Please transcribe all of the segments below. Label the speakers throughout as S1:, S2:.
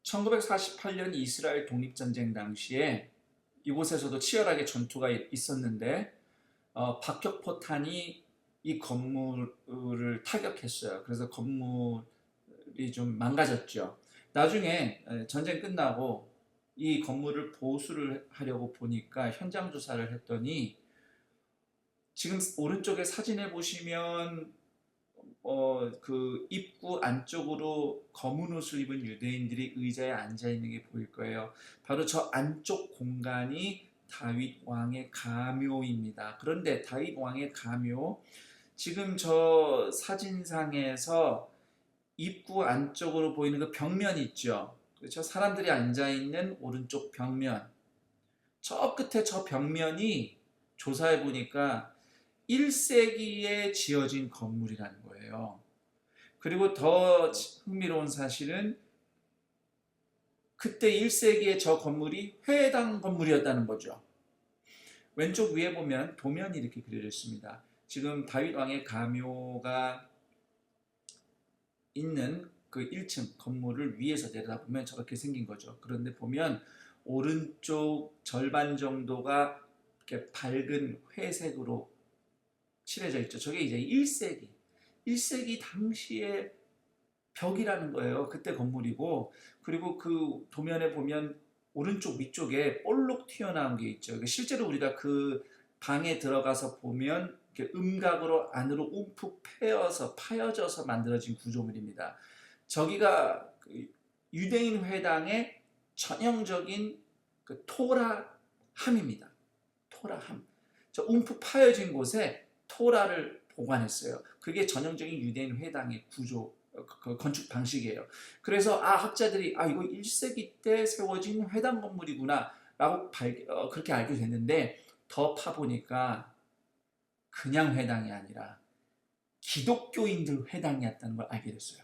S1: 1948년 이스라엘 독립전쟁 당시에 이곳에서도 치열하게 전투가 있었는데 박격포탄이 이 건물을 타격했어요. 그래서 건물이 좀 망가졌죠. 나중에 전쟁 끝나고 이 건물을 보수를 하려고 보니까 현장 조사를 했더니 지금 오른쪽에 사진에 보시면 그 입구 안쪽으로 검은 옷을 입은 유대인들이 의자에 앉아 있는 게 보일 거예요. 바로 저 안쪽 공간이 다윗 왕의 가묘입니다. 그런데 다윗 왕의 가묘, 지금 저 사진상에서 입구 안쪽으로 보이는 그 벽면 있죠. 그렇죠? 사람들이 앉아 있는 오른쪽 벽면. 저 끝에 저 벽면이 조사해 보니까 1세기에 지어진 건물이라는 거예요. 그리고 더 흥미로운 사실은 그때 1세기에 저 건물이 회당 건물이었다는 거죠. 왼쪽 위에 보면 도면이 이렇게 그려져 있습니다. 지금 다윗 왕의 가묘가 있는 그 1층 건물을 위에서 내려다보면 저렇게 생긴 거죠. 그런데 보면 오른쪽 절반 정도가 이렇게 밝은 회색으로 칠해져 있죠. 저게 이제 1세기 당시의 벽이라는 거예요. 그때 건물이고, 그리고 그 도면에 보면 오른쪽 위쪽에 볼록 튀어나온 게 있죠. 실제로 우리가 그 방에 들어가서 보면 음각으로 안으로 움푹 파여져서 만들어진 구조물입니다. 저기가 그 유대인 회당의 전형적인 그 토라함입니다. 토라함. 저 움푹 파여진 곳에 토라를 보관했어요. 그게 전형적인 유대인 회당의 구조, 건축 방식이에요. 그래서 학자들이 이거 1세기 때 세워진 회당 건물이구나 라고 그렇게 알게 됐는데, 더 파보니까 그냥 회당이 아니라 기독교인들 회당이었다는 걸 알게 됐어요.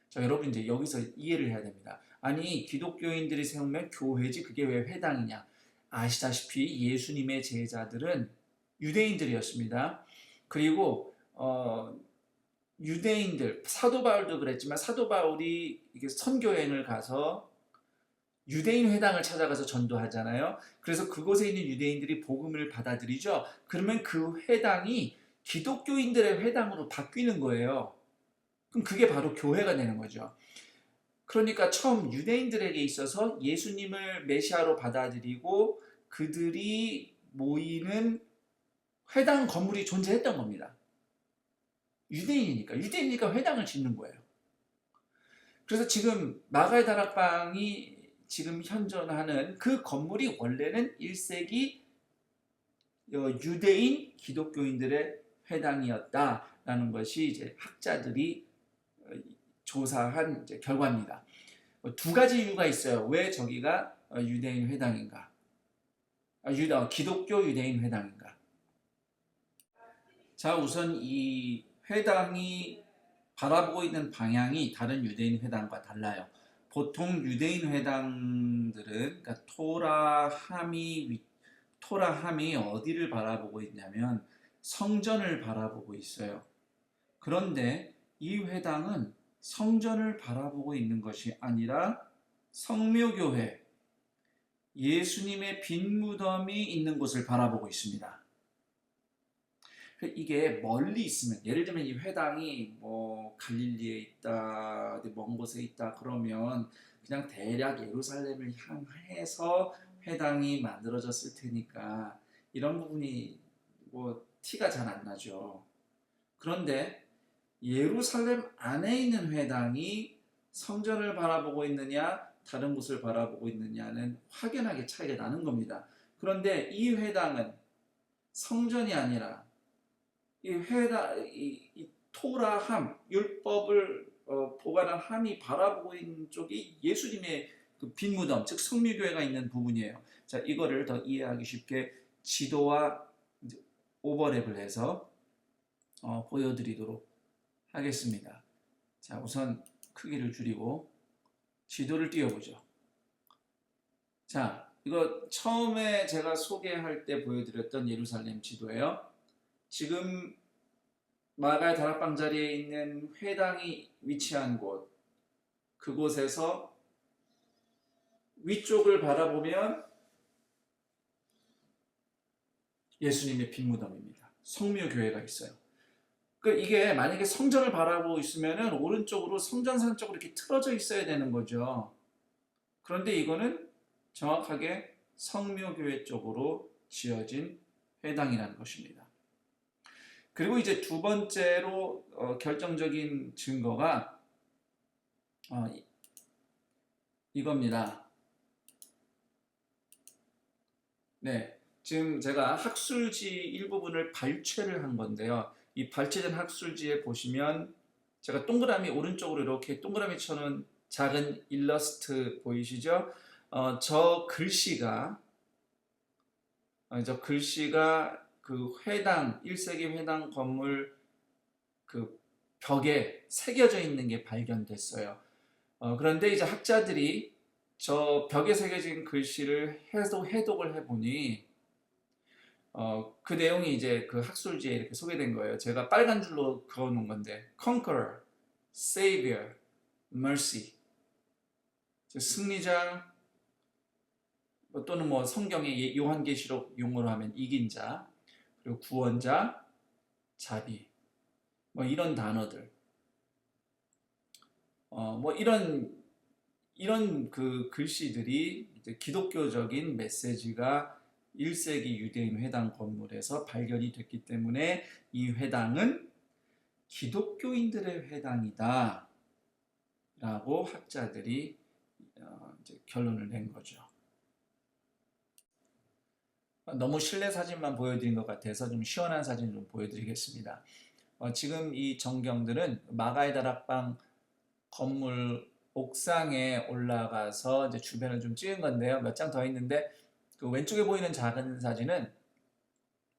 S1: 자, 여러분 이제 여기서 이해를 해야 됩니다. 아니, 기독교인들이 세우면 교회지 그게 왜 회당이냐? 아시다시피 예수님의 제자들은 유대인들이었습니다. 그리고 유대인들, 사도 바울도 그랬지만 사도 바울이 이게 선교여행을 가서 유대인 회당을 찾아가서 전도하잖아요. 그래서 그곳에 있는 유대인들이 복음을 받아들이죠. 그러면 그 회당이 기독교인들의 회당으로 바뀌는 거예요. 그럼 그게 바로 교회가 되는 거죠. 그러니까 처음 유대인들에게 있어서 예수님을 메시아로 받아들이고 그들이 모이는 회당 건물이 존재했던 겁니다. 유대인이니까 회당을 짓는 거예요. 그래서 지금 마가의 다락방이 지금 현존하는 그 건물이 원래는 1세기 유대인 기독교인들의 회당이었다라는 것이 이제 학자들이 조사한 이제 결과입니다. 두 가지 이유가 있어요. 왜 저기가 유대인 회당인가? 기독교 유대인 회당인가? 자, 우선 이 회당이 바라보고 있는 방향이 다른 유대인 회당과 달라요. 보통 유대인 회당들은, 그러니까 토라함이 어디를 바라보고 있냐면 성전을 바라보고 있어요. 그런데 이 회당은 성전을 바라보고 있는 것이 아니라 성묘교회, 예수님의 빈 무덤이 있는 곳을 바라보고 있습니다. 이게 멀리 있으면, 예를 들면 이 회당이 뭐 갈릴리에 있다, 먼 곳에 있다 그러면 그냥 대략 예루살렘을 향해서 회당이 만들어졌을 테니까 이런 부분이 뭐 티가 잘 안 나죠. 그런데 예루살렘 안에 있는 회당이 성전을 바라보고 있느냐 다른 곳을 바라보고 있느냐는 확연하게 차이가 나는 겁니다. 그런데 이 회당은 성전이 아니라 이 토라함, 율법을 보관한 함이 바라보고 있는 쪽이 예수님의 그 빈 무덤, 즉 성묘교회가 있는 부분이에요. 자, 이거를 더 이해하기 쉽게 지도와 오버랩을 해서 보여드리도록 하겠습니다. 자, 우선 크기를 줄이고 지도를 띄워보죠. 자, 이거 처음에 제가 소개할 때 보여드렸던 예루살렘 지도예요. 지금 마가의 다락방 자리에 있는 회당이 위치한 곳, 그곳에서 위쪽을 바라보면 예수님의 빈무덤입니다. 성묘교회가 있어요. 이게 만약에 성전을 바라보고 있으면은 오른쪽으로 성전산 쪽으로 이렇게 틀어져 있어야 되는 거죠. 그런데 이거는 정확하게 성묘교회 쪽으로 지어진 회당이라는 것입니다. 그리고 이제 두 번째로 결정적인 증거가 이겁니다. 네, 지금 제가 학술지 일부분을 발췌를 한 건데요. 이 발췌된 학술지에 보시면 제가 동그라미 오른쪽으로 이렇게 동그라미 쳐놓은 작은 일러스트 보이시죠? 저 글씨가 그 회당 1세기 회당 건물 그 벽에 새겨져 있는 게 발견됐어요. 그런데 이제 학자들이 저 벽에 새겨진 글씨를 해독을 해보니 그 내용이 이제 그 학술지에 이렇게 소개된 거예요. 제가 빨간 줄로 그어놓은 건데 Conqueror, Savior, Mercy 승리자 또는 뭐 성경의 요한계시록 용어로 하면 이긴 자 그리고 구원자, 자비 뭐 이런 단어들 뭐 이런 그 글씨들이 이제 기독교적인 메시지가 1세기 유대인 회당 건물에서 발견이 됐기 때문에 이 회당은 기독교인들의 회당이다 라고 학자들이 이제 결론을 낸 거죠. 너무 실내 사진만 보여드린 것 같아서 좀 시원한 사진 좀 보여드리겠습니다. 지금 이 전경들은 마가의 다락방 건물 옥상에 올라가서 이제 주변을 좀 찍은 건데요. 몇 장 더 있는데 그 왼쪽에 보이는 작은 사진은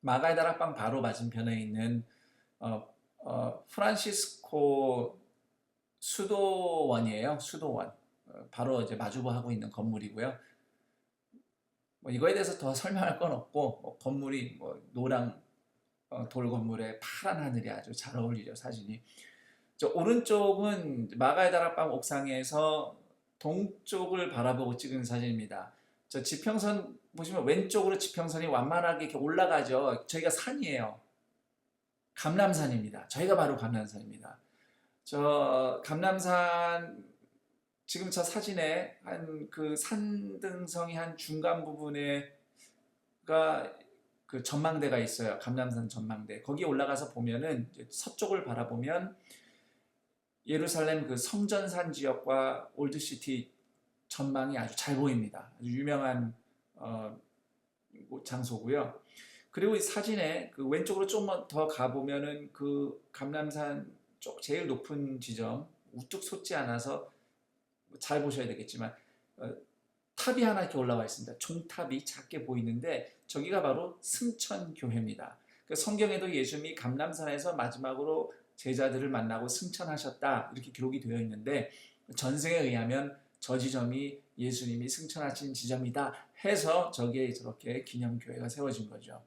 S1: 마가의 다락방 바로 맞은편에 있는 프란시스코 수도원이에요. 수도원. 바로 이제 마주보하고 있는 건물이고요. 뭐 이거에 대해서 더 설명할 건 없고 건물이 뭐 노랑 돌 건물에 파란 하늘이 아주 잘 어울리죠. 사진이. 저 오른쪽은 마가의 다락방 옥상에서 동쪽을 바라보고 찍은 사진입니다. 저 지평선 보시면 왼쪽으로 지평선이 완만하게 이렇게 올라가죠. 저희가 산이에요. 감람산입니다. 저희가 바로 감람산입니다. 저 감람산 지금 저 사진에 한 그 산등성이 한 중간 부분에가 그 전망대가 있어요. 감람산 전망대. 거기 올라가서 보면은 서쪽을 바라보면 예루살렘 그 성전산 지역과 올드시티 전망이 아주 잘 보입니다. 아주 유명한 장소고요. 그리고 이 사진에 그 왼쪽으로 좀 더 가보면은 그 감람산 쪽 제일 높은 지점 우뚝 솟지 않아서 잘 보셔야 되겠지만 탑이 하나 이렇게 올라와 있습니다. 종탑이 작게 보이는데 저기가 바로 승천교회입니다. 성경에도 예수님이 감람산에서 마지막으로 제자들을 만나고 승천하셨다 이렇게 기록이 되어 있는데 전승에 의하면 저 지점이 예수님이 승천하신 지점이다 해서 저기에 저렇게 기념교회가 세워진 거죠.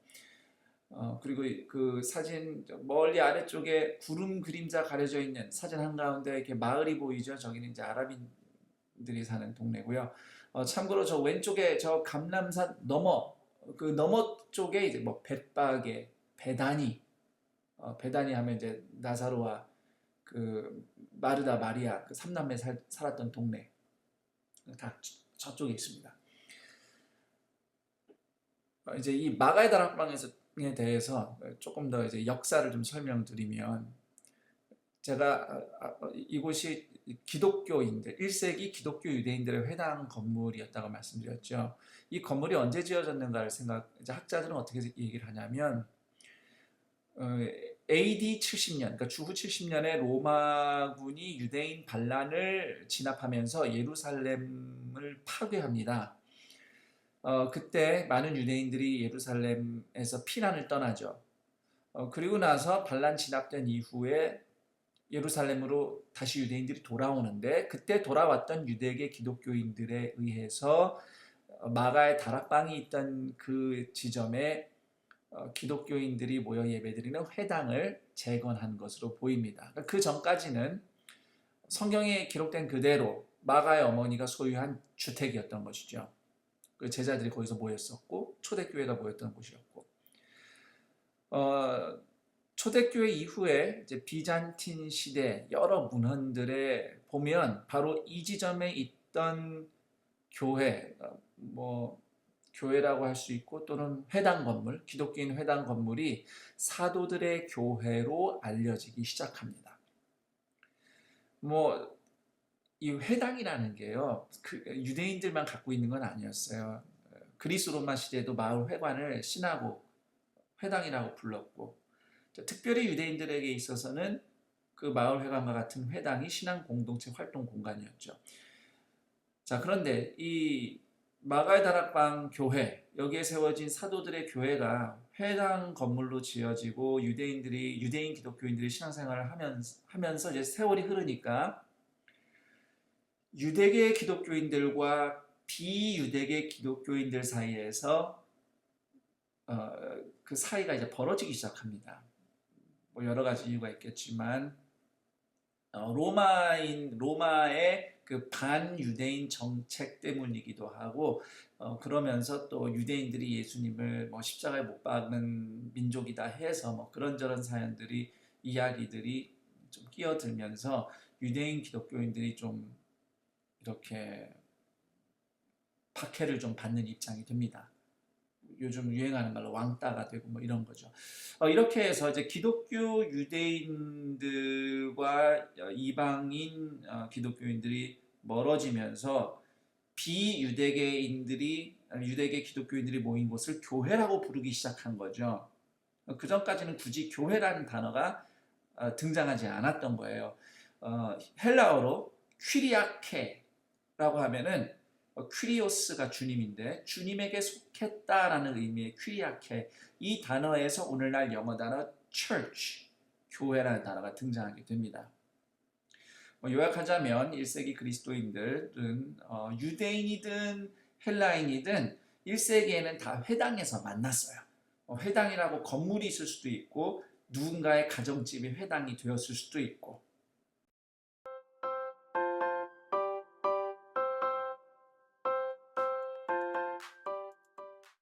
S1: 그리고 그 사진 멀리 아래쪽에 구름 그림자 가려져 있는 사진 한가운데 이렇게 마을이 보이죠. 저기는 이제 아랍인들이 사는 동네고요. 참고로 저 왼쪽에 저 감람산 너머 그 너머 쪽에 이제 뭐 벳바게 베다니 베다니 하면 이제 나사로와 그 마르다 마리아 그 삼남매 살았던 동네 다 저쪽에 있습니다. 이제 이 마가의 다락방에 대해서 조금 더 이제 역사를 좀 설명드리면 제가 이곳이 기독교인들 1세기 기독교 유대인들의 회당 건물이었다고 말씀드렸죠. 이 건물이 언제 지어졌는가를 이제 학자들은 어떻게 얘기를 하냐면 AD 70년, 그러니까 주후 70년에 로마군이 유대인 반란을 진압하면서 예루살렘을 파괴합니다. 그때 많은 유대인들이 예루살렘에서 피난을 떠나죠. 그리고 나서 반란 진압된 이후에 예루살렘으로 다시 유대인들이 돌아오는데 그때 돌아왔던 유대계 기독교인들에 의해서 마가의 다락방이 있던 그 지점에 기독교인들이 모여 예배드리는 회당을 재건한 것으로 보입니다. 그 전까지는 성경에 기록된 그대로 마가의 어머니가 소유한 주택이었던 것이죠. 그 제자들이 거기서 모였었고 초대교회가 모였던 곳이었고, 초대교회 이후에 이제 비잔틴 시대 여러 문헌들에 보면 바로 이 지점에 있던 교회, 뭐 교회라고 할 수 있고 또는 회당 건물, 기독교인 회당 건물이 사도들의 교회로 알려지기 시작합니다. 뭐 이 회당이라는 게요, 유대인들만 갖고 있는 건 아니었어요. 그리스 로마 시대에도 마을 회관을 신하고 회당이라고 불렀고, 특별히 유대인들에게 있어서는 그 마을 회관과 같은 회당이 신앙 공동체 활동 공간이었죠. 자, 그런데 이 마가의 다락방 교회, 여기에 세워진 사도들의 교회가 회당 건물로 지어지고 유대인 기독교인들이 신앙생활을 하면서 이제 세월이 흐르니까 유대계 기독교인들과 비유대계 기독교인들 사이에서 그 사이가 이제 벌어지기 시작합니다. 뭐 여러 가지 이유가 있겠지만 로마의 그 반유대인 정책 때문이기도 하고, 그러면서 또 유대인들이 예수님을 뭐 십자가에 못 박는 민족이다 해서 뭐 그런저런 이야기들이 좀 끼어들면서 유대인 기독교인들이 좀 이렇게 박해를 좀 받는 입장이 됩니다. 요즘 유행하는 말로 왕따가 되고 뭐 이런 거죠. 이렇게 해서 이제 기독교 유대인들과 이방인 기독교인들이 멀어지면서 유대계 기독교인들이 모인 곳을 교회라고 부르기 시작한 거죠. 그 전까지는 굳이 교회라는 단어가 등장하지 않았던 거예요. 헬라어로 퀴리아케라고 하면은 퀴리오스가 주님인데 주님에게 속했다라는 의미의 퀴리아케, 이 단어에서 오늘날 영어 단어 church, 교회라는 단어가 등장하게 됩니다. 요약하자면 1세기 그리스도인들은 유대인이든 헬라인이든 1세기에는 다 회당에서 만났어요. 회당이라고 건물이 있을 수도 있고 누군가의 가정집이 회당이 되었을 수도 있고,